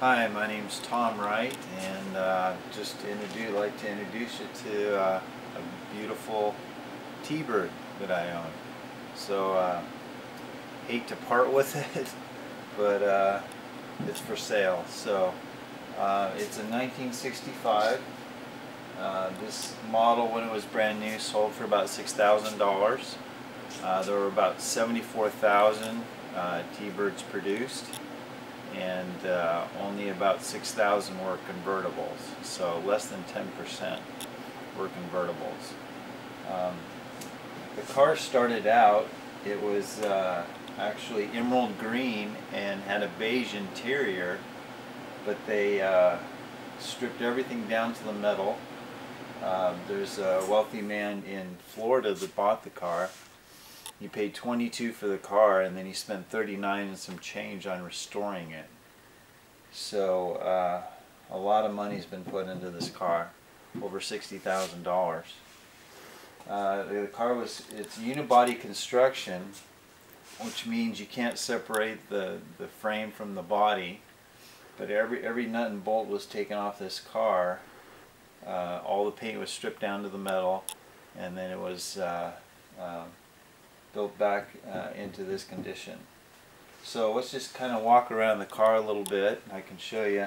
Hi, my name's Tom Wright, and like to introduce you to a beautiful T-Bird that I own. So, hate to part with it, but it's for sale. So, it's a 1965. This model, when it was brand new, sold for about $6,000. There were about 74,000 T-Birds produced, and only about 6,000 were convertibles, so less than 10% were convertibles. The car started out, it was actually emerald green and had a beige interior, but they stripped everything down to the metal. There's a wealthy man in Florida that bought the car. He paid $22 for the car, and then he spent $39 and some change on restoring it. So a lot of money's been put into this car, over $60,000. The car it's unibody construction, which means you can't separate the frame from the body. But every nut and bolt was taken off this car. All the paint was stripped down to the metal, and then it was built back into this condition. So let's just kind of walk around the car a little bit. I can show you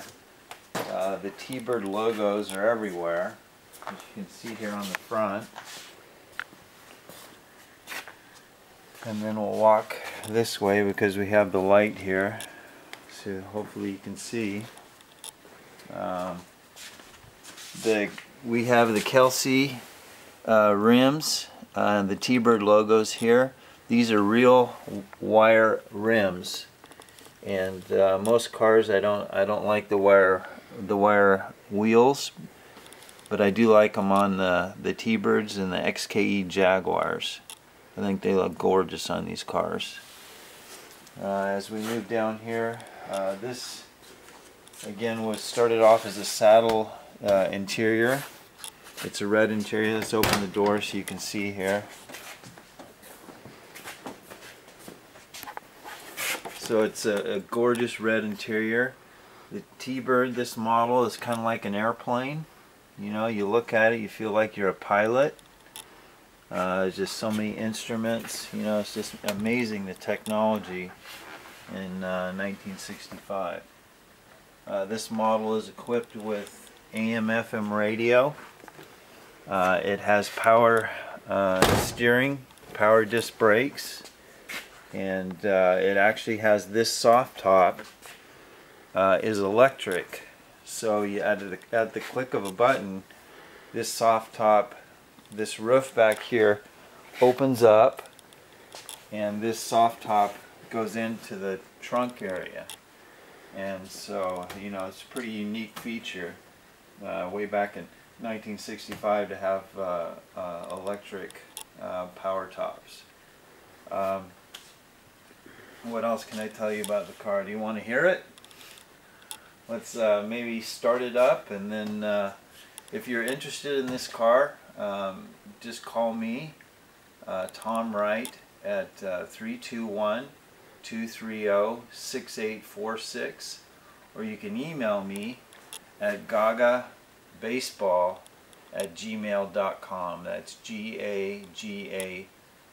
the T-Bird logos are everywhere, as you can see here on the front. And then we'll walk this way because we have the light here, so hopefully you can see. We have the Kelsey rims, the T-Bird logos here. These are real wire rims, and most cars I don't like the wire wheels, but I do like them on the T-Birds and the XKE Jaguars. I think they look gorgeous on these cars. As we move down here, this again was started off as a saddle interior. It's a red interior. Let's open the door so you can see here. So it's a gorgeous red interior. The T-Bird, this model, is kind of like an airplane. You know, you look at it, you feel like you're a pilot. There's just so many instruments. You know, it's just amazing, the technology in 1965. This model is equipped with AM/FM radio. It has power steering, power disc brakes, and it actually has this soft top is electric. So you at the click of a button, this soft top, this roof back here opens up, and this soft top goes into the trunk area. And so, you know, it's a pretty unique feature way back in 1965 to have electric power tops. What else can I tell you about the car? Do you want to hear it? Let's maybe start it up, and then if you're interested in this car, just call me, Tom Wright, at 321-230-6846, or you can email me at gagabaseball@gmail.com. That's GAGA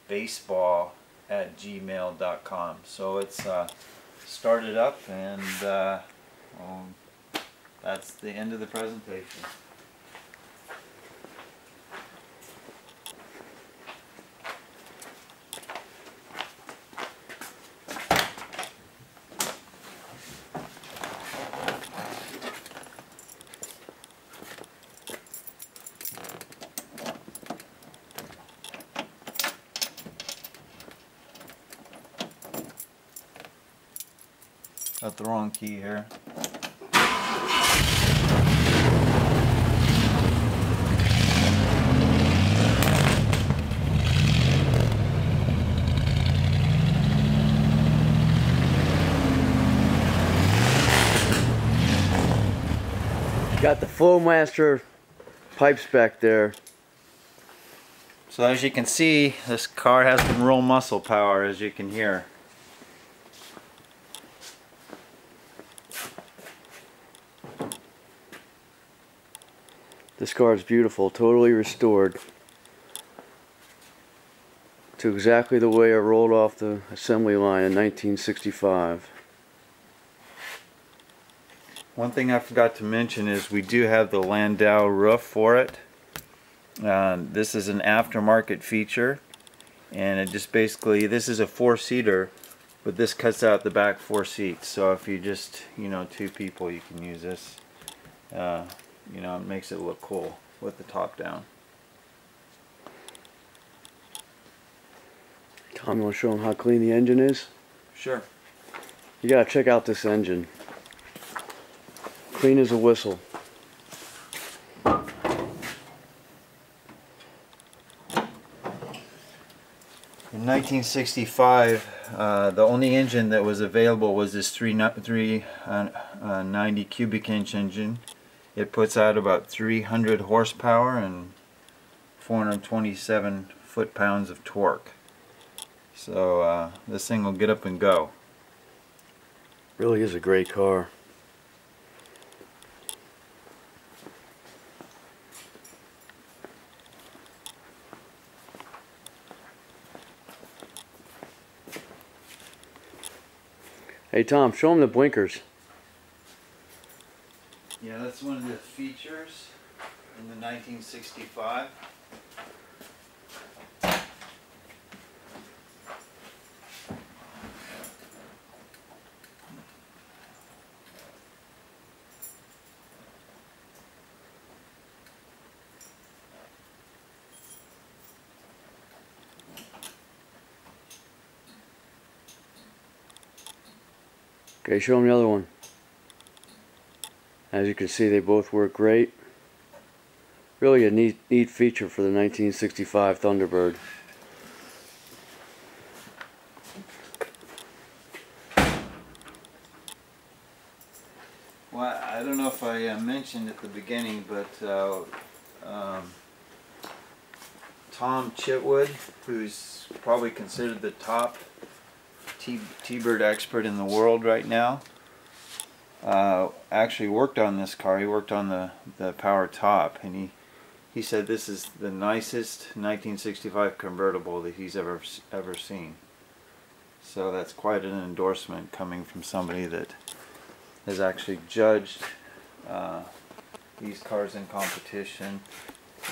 baseball@gmail.com. So it's started up, and that's the end of the presentation. Got the wrong key here. Got the Flowmaster pipes back there. So as you can see, this car has some real muscle power, as you can hear. This car is beautiful, totally restored to exactly the way it rolled off the assembly line in 1965. One thing I forgot to mention is we do have the Landau roof for it. This is an aftermarket feature, and it just basically, this is a 4-seater, but this cuts out the back 4 seats. So if you just, 2 people, you can use this. It makes it look cool with the top down. Tom, you want to show them how clean the engine is? Sure. You gotta check out this engine. Clean as a whistle. In 1965, the only engine that was available was this 390 cubic inch engine. It puts out about 300 horsepower and 427 foot-pounds of torque. So this thing will get up and go. Really is a great car. Hey Tom, show them the blinkers. Yeah, that's one of the features in the 1965. Okay, show them the other one. As you can see, they both work great. Really a neat feature for the 1965 Thunderbird. Well, I don't know if I mentioned at the beginning, but Tom Chitwood, who's probably considered the top T-Bird expert in the world right now, actually worked on this car. He worked on the power top, and he said this is the nicest 1965 convertible that he's ever seen. So that's quite an endorsement coming from somebody that has actually judged these cars in competition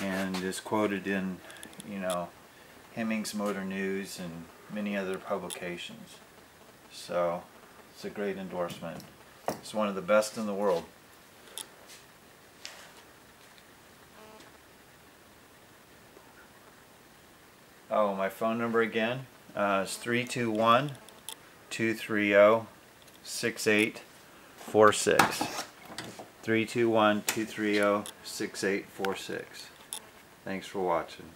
and is quoted in, Hemmings Motor News and many other publications. So it's a great endorsement. It's one of the best in the world. Oh, my phone number again is 321-230-6846. 321-230-6846. Thanks for watching.